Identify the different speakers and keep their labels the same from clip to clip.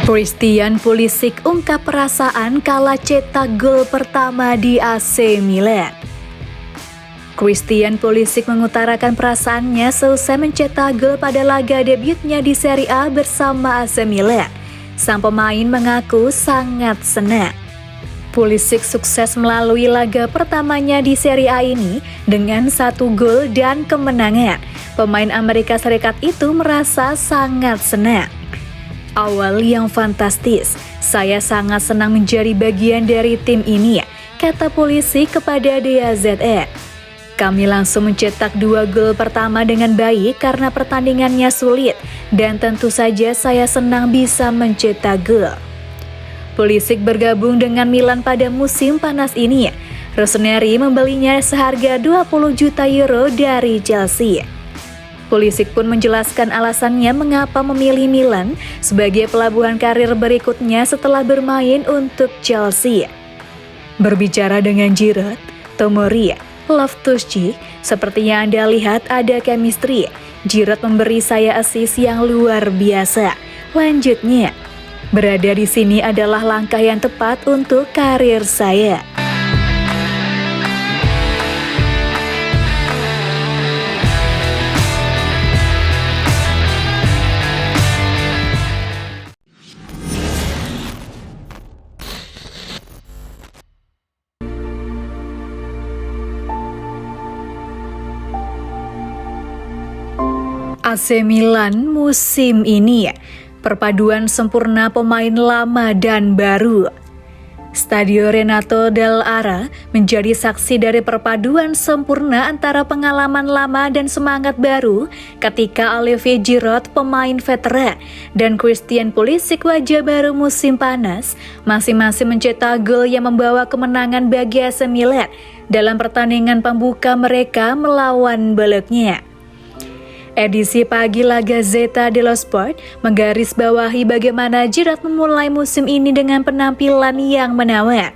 Speaker 1: Christian Pulisic ungkap perasaan kala cetak gol pertama di AC Milan. Christian Pulisic mengutarakan perasaannya seusai mencetak gol pada laga debutnya di Serie A bersama AC Milan. Sang pemain mengaku sangat senang. Pulisic sukses melalui laga pertamanya di Serie A ini dengan 1 gol dan kemenangan. Pemain Amerika Serikat itu merasa sangat senang. Awal yang fantastis, saya sangat senang menjadi bagian dari tim ini, kata Pulisic kepada DAZN. Kami langsung mencetak 2 gol pertama dengan baik karena pertandingannya sulit dan tentu saja saya senang bisa mencetak gol. Pulisic bergabung dengan Milan pada musim panas ini. Rossoneri membelinya seharga 20 juta euro dari Chelsea. Pulisic pun menjelaskan alasannya mengapa memilih Milan sebagai pelabuhan karir berikutnya setelah bermain untuk Chelsea. Berbicara dengan Giroud, Tomori, Loftus-Cheek, seperti yang Anda lihat ada chemistry. Giroud memberi saya assist yang luar biasa. Lanjutnya, berada di sini adalah langkah yang tepat untuk karir saya. AC Milan musim ini, perpaduan sempurna pemain lama dan baru. Stadio Renato Dell'Ara menjadi saksi dari perpaduan sempurna antara pengalaman lama dan semangat baru ketika Olivier Giroud, pemain veteran, dan Christian Pulisic, wajah baru musim panas, masing-masing mencetak gol yang membawa kemenangan bagi AC Milan dalam pertandingan pembuka mereka melawan Bologna. Edisi pagi La Gazzetta dello Sport menggarisbawahi bagaimana Giroud memulai musim ini dengan penampilan yang menawan.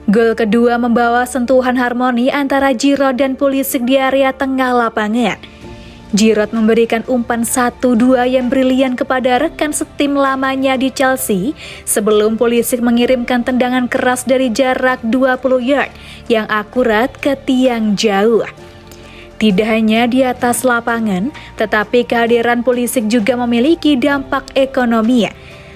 Speaker 1: Gol kedua membawa sentuhan harmoni antara Giroud dan Pulisic di area tengah lapangan. Giroud memberikan umpan 1-2 yang brilian kepada rekan setim lamanya di Chelsea sebelum Pulisic mengirimkan tendangan keras dari jarak 20 yard yang akurat ke tiang jauh. Tidak hanya di atas lapangan, tetapi kehadiran Pulisic juga memiliki dampak ekonomi.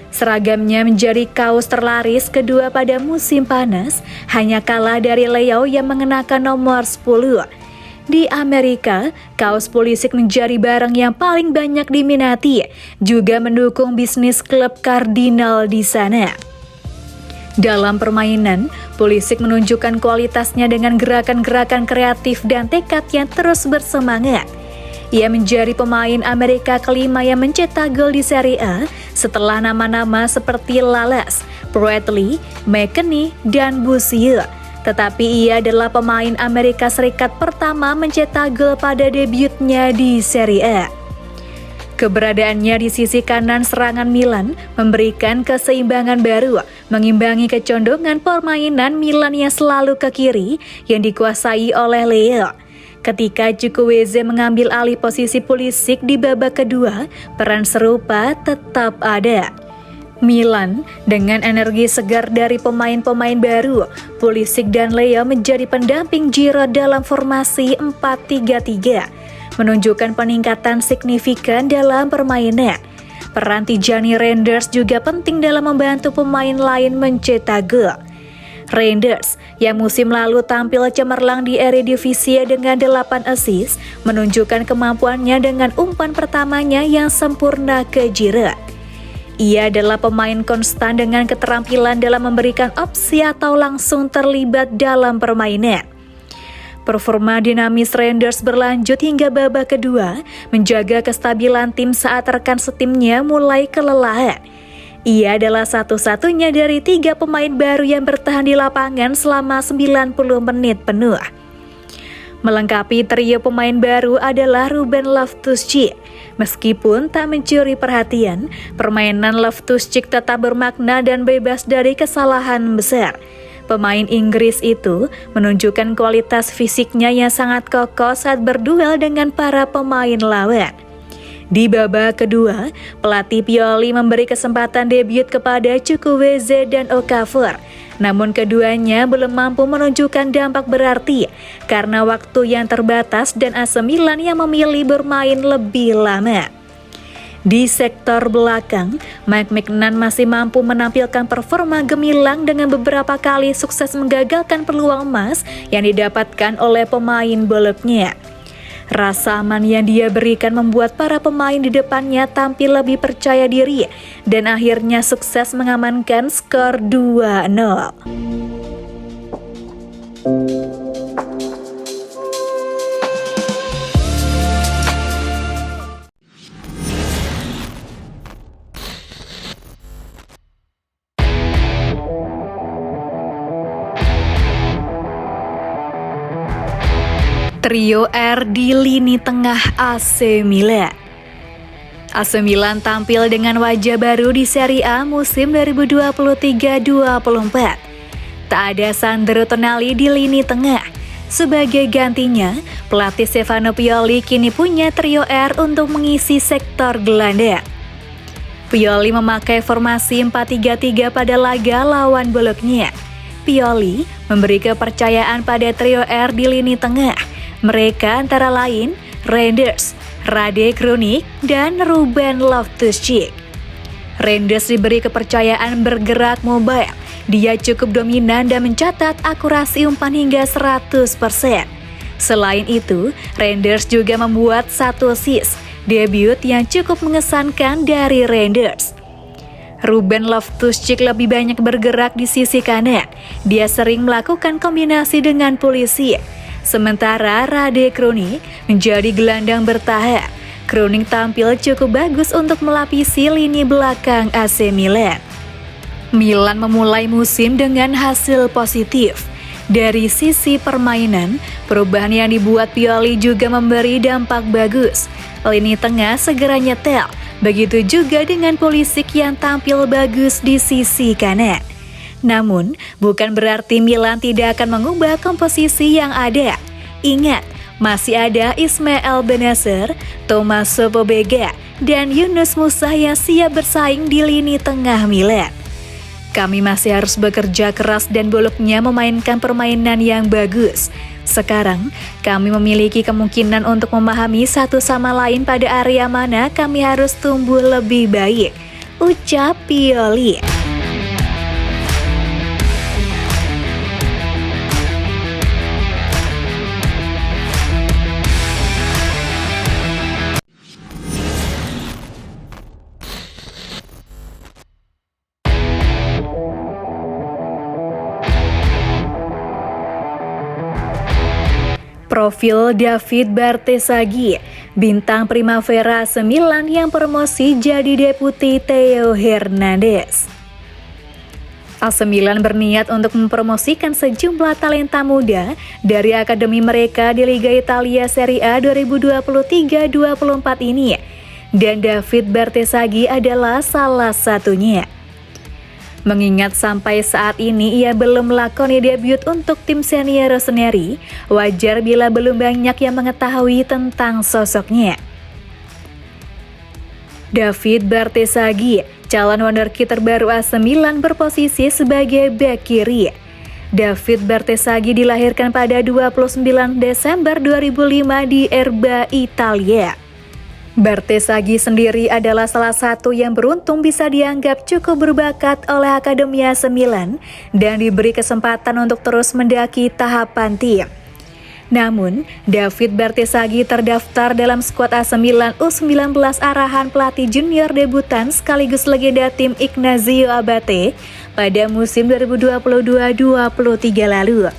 Speaker 1: Seragamnya menjadi kaos terlaris kedua pada musim panas, hanya kalah dari Leo yang mengenakan nomor 10. Di Amerika, kaos Pulisic menjadi barang yang paling banyak diminati, juga mendukung bisnis klub Cardinal di sana. Dalam permainan, Pulisic menunjukkan kualitasnya dengan gerakan-gerakan kreatif dan tekad yang terus bersemangat. Ia menjadi pemain Amerika kelima yang mencetak gol di Serie A setelah nama-nama seperti Lalas, Bradley, McKennie, dan Busio. Tetapi ia adalah pemain Amerika Serikat pertama mencetak gol pada debutnya di Serie A. Keberadaannya di sisi kanan serangan Milan memberikan keseimbangan baru, mengimbangi kecondongan permainan Milan yang selalu ke kiri yang dikuasai oleh Leo. Ketika Chukwueze mengambil alih posisi Pulisic di babak kedua, peran serupa tetap ada. Milan dengan energi segar dari pemain-pemain baru, Pulisic dan Leo menjadi pendamping Giroud dalam formasi 4-3-3. Menunjukkan peningkatan signifikan dalam permainan. Peran Tijani Reinders juga penting dalam membantu pemain lain mencetak gol. Reinders yang musim lalu tampil cemerlang di Eredivisie dengan 8 assist, menunjukkan kemampuannya dengan umpan pertamanya yang sempurna ke Giroud. Ia adalah pemain konstan dengan keterampilan dalam memberikan opsi atau langsung terlibat dalam permainan. Performa dinamis Reinders berlanjut hingga babak kedua, menjaga kestabilan tim saat rekan setimnya mulai kelelahan. Ia adalah satu-satunya dari 3 pemain baru yang bertahan di lapangan selama 90 menit penuh. Melengkapi trio pemain baru adalah Ruben Loftus-Cheek. Meskipun tak mencuri perhatian, permainan Loftus-Cheek tetap bermakna dan bebas dari kesalahan besar. Pemain Inggris itu menunjukkan kualitas fisiknya yang sangat kokoh saat berduel dengan para pemain lawan. Di babak kedua, pelatih Pioli memberi kesempatan debut kepada Chukwueze dan Okafor. Namun keduanya belum mampu menunjukkan dampak berarti karena waktu yang terbatas dan AC Milan yang memilih bermain lebih lama. Di sektor belakang, Mike Maignan masih mampu menampilkan performa gemilang dengan beberapa kali sukses menggagalkan peluang emas yang didapatkan oleh pemain bologna. Rasa aman yang dia berikan membuat para pemain di depannya tampil lebih percaya diri dan akhirnya sukses mengamankan skor 2-0. Trio R di lini tengah AC Milan. AC Milan tampil dengan wajah baru di Serie A musim 2023-24. Tak ada Sandro Tonali di lini tengah. Sebagai gantinya, pelatih Stefano Pioli kini punya trio R untuk mengisi sektor gelandang. Pioli memakai formasi 4-3-3 pada laga lawan Bologna. Pioli memberi kepercayaan pada trio R di lini tengah. Mereka antara lain Reinders, Rade Krunic, dan Ruben Loftus-Cheek. Reinders diberi kepercayaan bergerak mobile. Dia cukup dominan dan mencatat akurasi umpan hingga 100%. Selain itu, Reinders juga membuat 1 assist, debut yang cukup mengesankan dari Reinders. Ruben Loftus-Cheek lebih banyak bergerak di sisi kanan. Dia sering melakukan kombinasi dengan Pulisic. Sementara Rade Krunic menjadi gelandang bertahan. Krunic tampil cukup bagus untuk melapisi lini belakang AC Milan. Milan memulai musim dengan hasil positif. Dari sisi permainan, perubahan yang dibuat Pioli juga memberi dampak bagus. Lini tengah segera nyetel, begitu juga dengan Pulisic yang tampil bagus di sisi kanan. Namun, bukan berarti Milan tidak akan mengubah komposisi yang ada. Ingat, masih ada Ismail Bennacer, Tommaso Pobega, dan Yunus Musa yang siap bersaing di lini tengah Milan. Kami masih harus bekerja keras dan Bologna memainkan permainan yang bagus. Sekarang, kami memiliki kemungkinan untuk memahami satu sama lain pada area mana kami harus tumbuh lebih baik, ucap Pioli. Profil David Bartesaghi, bintang Primavera AC Milan yang promosi jadi deputi Theo Hernandez. AC Milan berniat untuk mempromosikan sejumlah talenta muda dari akademi mereka di Liga Italia Serie A 2023-24 ini, dan David Bartesaghi adalah salah satunya. Mengingat sampai saat ini ia belum melakoni debut untuk tim senior rossoneri, wajar bila belum banyak yang mengetahui tentang sosoknya. David Bartesaghi, calon wonderkid terbaru AC Milan, berposisi sebagai bek kiri. David Bartesaghi dilahirkan pada 29 Desember 2005 di Erba, Italia. Bartesaghi sendiri adalah salah satu yang beruntung bisa dianggap cukup berbakat oleh Akademi AC Milan dan diberi kesempatan untuk terus mendaki tahapan tim. Namun, David Bartesaghi terdaftar dalam skuad AC Milan U19 arahan pelatih junior debutan sekaligus legenda tim Ignazio Abate pada musim 2022-23 lalu.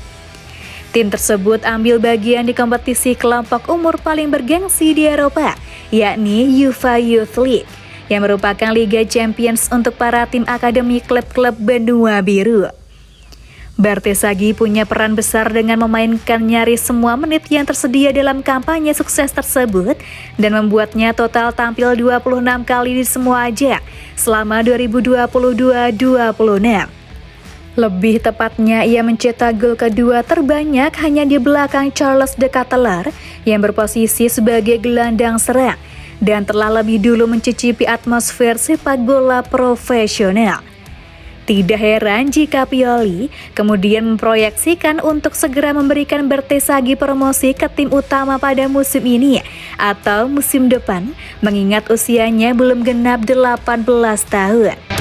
Speaker 1: Tim tersebut ambil bagian di kompetisi kelompok umur paling bergengsi di Eropa, yakni UEFA Youth League, yang merupakan Liga Champions untuk para tim akademi klub-klub benua biru. Bartesaghi punya peran besar dengan memainkan nyaris semua menit yang tersedia dalam kampanye sukses tersebut dan membuatnya total tampil 26 kali di semua ajang selama 2022-26. Lebih tepatnya, ia mencetak gol kedua terbanyak hanya di belakang Charles de Ketelaere yang berposisi sebagai gelandang serang. dan telah lebih dulu mencicipi atmosfer sepak bola profesional. Tidak heran jika Pioli kemudian memproyeksikan untuk segera memberikan Bertesagi promosi ke tim utama pada musim ini atau musim depan, mengingat usianya belum genap 18 tahun.